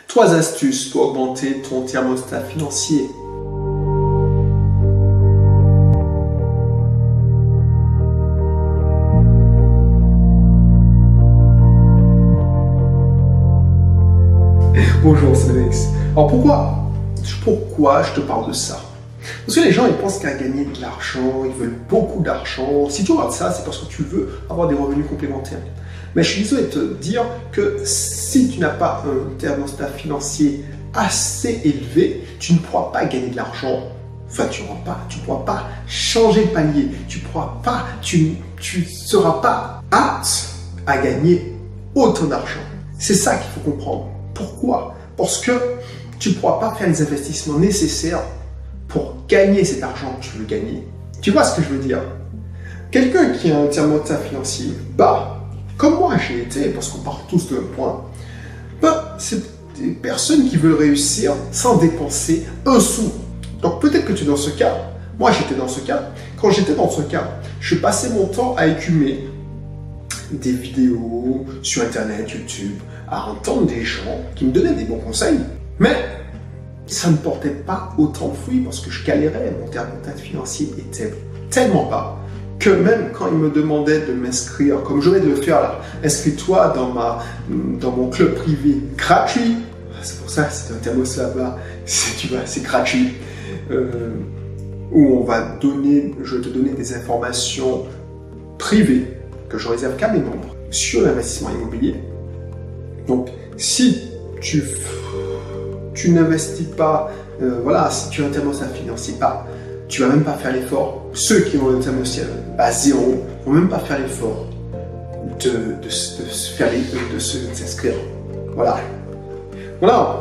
3 astuces pour augmenter ton thermostat financier. Bonjour, c'est Alex. Alors pourquoi je te parle de ça? Parce que les gens, ils pensent qu'à gagner de l'argent, ils veulent beaucoup d'argent. Si tu regardes ça, c'est parce que tu veux avoir des revenus complémentaires. Mais je suis désolé de te dire que si tu n'as pas un thermostat financier assez élevé, tu ne pourras pas gagner de l'argent. Enfin, tu ne pourras pas changer de palier. Tu ne seras pas apte à gagner autant d'argent. C'est ça qu'il faut comprendre. Pourquoi? Parce que tu ne pourras pas faire les investissements nécessaires pour gagner cet argent que tu veux gagner. Tu vois ce que je veux dire? Quelqu'un qui a un thermostat financier bas, comme moi j'ai été, parce qu'on part tous de un point, c'est des personnes qui veulent réussir sans dépenser un sou. Donc peut-être que tu es dans ce cas. Moi j'étais dans ce cas. Quand j'étais dans ce cas, je passais mon temps à écumer des vidéos sur Internet, YouTube, à entendre des gens qui me donnaient des bons conseils. Mais ça ne portait pas autant de fruits parce que je galérais. Mon thermostat financier était tellement bas que même quand ils me demandaient de m'inscrire, comme je vais de le faire là, inscris-toi dans mon club privé gratuit. C'est pour ça que c'est un thermostat là, c'est gratuit. Où je vais te donner des informations privées que je réserve qu'à mes membres sur l'investissement immobilier. Donc, si tu n'investis pas, si tu as un thermostat financier pas, tu vas même pas faire l'effort. Ceux qui ont un thermostat à zéro vont même pas faire l'effort de s'inscrire. Voilà.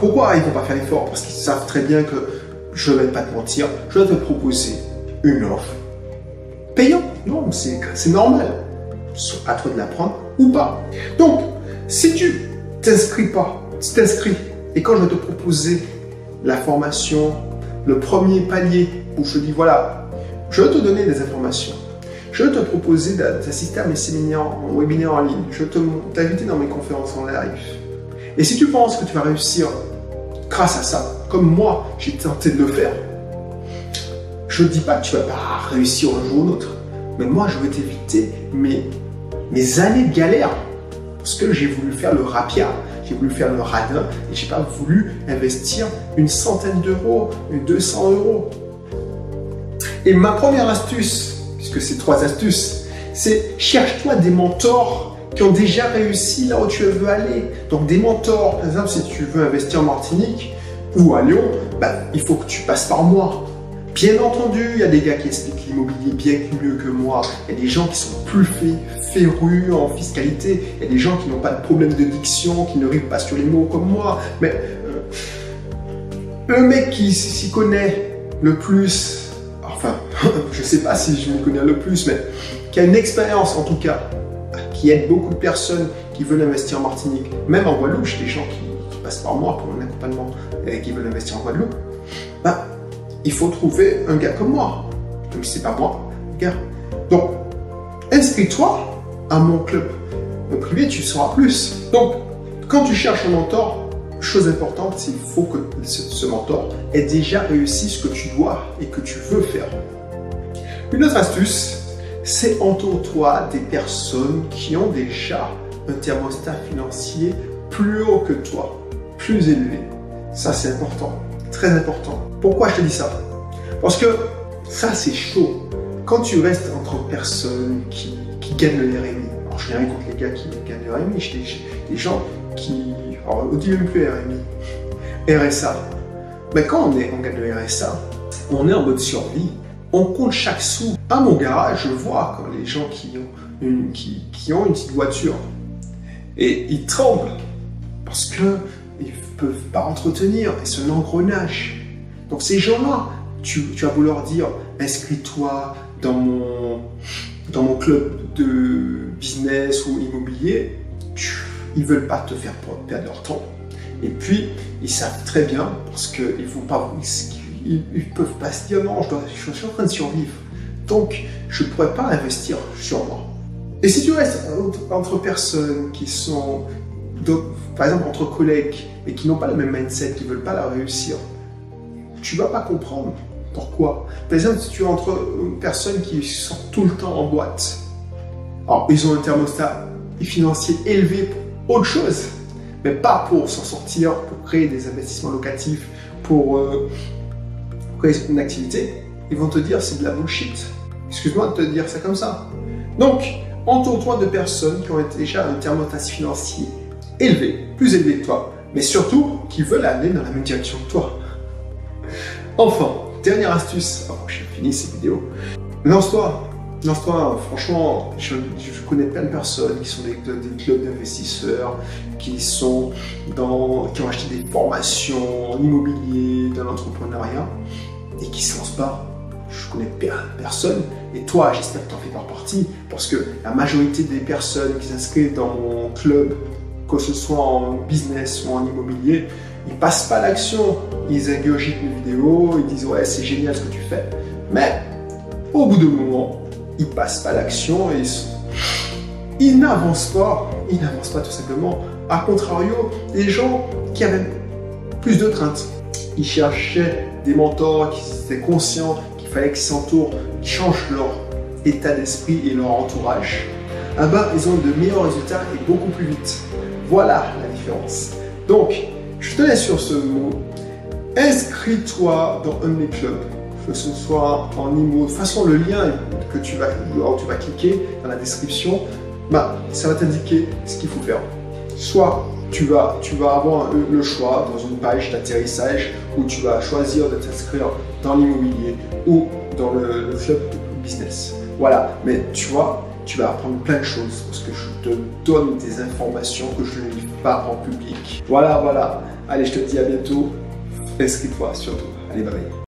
Pourquoi ils vont pas faire l'effort? Parce qu'ils savent très bien que je vais pas te mentir, je vais te proposer une offre payante. Non, c'est normal. À toi de la prendre ou pas. Donc, si tu t'inscris, et quand je vais te proposer la formation, le premier palier où je te dis voilà, je vais te donner des informations, je vais te proposer d'assister à mes séminaires, mon webinaire en ligne, je vais t'inviter dans mes conférences en live. Et si tu penses que tu vas réussir grâce à ça, comme moi j'ai tenté de le faire, je ne dis pas que tu ne vas pas réussir un jour ou l'autre, mais moi je vais t'éviter mes années de galère. Parce que j'ai voulu faire le rapia, j'ai voulu faire le radin et j'ai pas voulu investir une centaine d'euros, 200 euros. Et ma première astuce, puisque c'est 3 astuces, c'est cherche-toi des mentors qui ont déjà réussi là où tu veux aller. Donc des mentors, par exemple, si tu veux investir en Martinique ou à Lyon, il faut que tu passes par moi. Bien entendu, il y a des gars qui expliquent l'immobilier bien mieux que moi. Il y a des gens qui sont plus férus en fiscalité. Il y a des gens qui n'ont pas de problème de diction, qui ne riment pas sur les mots comme moi. Mais le mec qui s'y connaît le plus, enfin, je ne sais pas si je me connais le plus, mais qui a une expérience en tout cas, qui aide beaucoup de personnes qui veulent investir en Martinique, même en Guadeloupe, j'ai des gens qui passent par moi pour un accompagnement et qui veulent investir en Guadeloupe. Il faut trouver un gars comme moi. Même si c'est pas moi, gars. Donc, inscris-toi à mon club privé, tu sauras plus. Donc, quand tu cherches un mentor, chose importante, c'est qu'il faut que ce mentor ait déjà réussi ce que tu dois et que tu veux faire. Une autre astuce, c'est entoure-toi des personnes qui ont déjà un thermostat financier plus haut que toi, plus élevé. Ça, c'est important. Très important. Pourquoi je te dis ça? Parce que ça, c'est chaud. Quand tu restes entre personnes qui gagnent le RMI, alors je n'ai rien contre les gars qui gagnent le RMI, j'ai des gens qui, alors on dit même plus RMI, RSA. Mais quand on gagne le RSA, on est en mode survie, on compte chaque sou. À mon garage, je vois quand les gens qui ont une petite voiture, et ils tremblent parce que ils ne peuvent pas entretenir, et c'est un engrenage. Donc ces gens-là, tu vas vouloir dire, inscris-toi dans mon club de business ou immobilier, ils ne veulent pas te faire perdre leur temps. Et puis, ils savent très bien, parce qu'ils ne peuvent pas se dire, non, je suis en train de survivre, donc je ne pourrais pas investir sur moi. Et si tu restes entre personnes qui sont par exemple entre collègues et qui n'ont pas le même mindset, qui ne veulent pas la réussir, tu ne vas pas comprendre pourquoi. Par exemple, si tu es entre personnes qui sortent tout le temps en boîte, alors ils ont un thermostat financier élevé pour autre chose, mais pas pour s'en sortir, pour créer des investissements locatifs, pour créer une activité, ils vont te dire c'est de la bullshit. Excuse-moi de te dire ça comme ça. Donc, entoure-toi de personnes qui ont déjà un thermostat financier élevé, plus élevé que toi, mais surtout qui veulent aller dans la même direction que toi. Enfin, dernière astuce, avant que j'ai fini cette vidéo, lance-toi, franchement, je connais plein de personnes qui sont des clubs d'investisseurs, qui ont acheté des formations en immobilier, dans l'entrepreneuriat, et qui ne se lancent pas. Je connais personne, et toi, j'espère que tu en fais pas partie, parce que la majorité des personnes qui s'inscrivent dans mon club, que ce soit en business ou en immobilier, ils passent pas à l'action. Ils ingurgitent mes vidéos, ils disent ouais c'est génial ce que tu fais, mais au bout d'un moment, ils passent pas à l'action et ils n'avancent pas tout simplement. A contrario, des gens qui avaient plus de crainte, ils cherchaient des mentors qui étaient conscients qu'il fallait qu'ils s'entourent, qu'ils changent leur état d'esprit et leur entourage. Ah ben, ils ont de meilleurs résultats et beaucoup plus vite. Voilà la différence. Donc, je te laisse sur ce mot. Inscris-toi dans un de mes clubs, que ce soit en IMO. De toute façon, le lien que tu vas cliquer dans la description, ça va t'indiquer ce qu'il faut faire. Soit tu vas avoir le choix dans une page d'atterrissage où tu vas choisir de t'inscrire dans l'immobilier ou dans le club business. Voilà, mais tu vois, tu vas apprendre plein de choses parce que je te donne des informations que je ne livre pas en public. Voilà. Allez, je te dis à bientôt. Inscris-toi surtout. Allez, bye bye.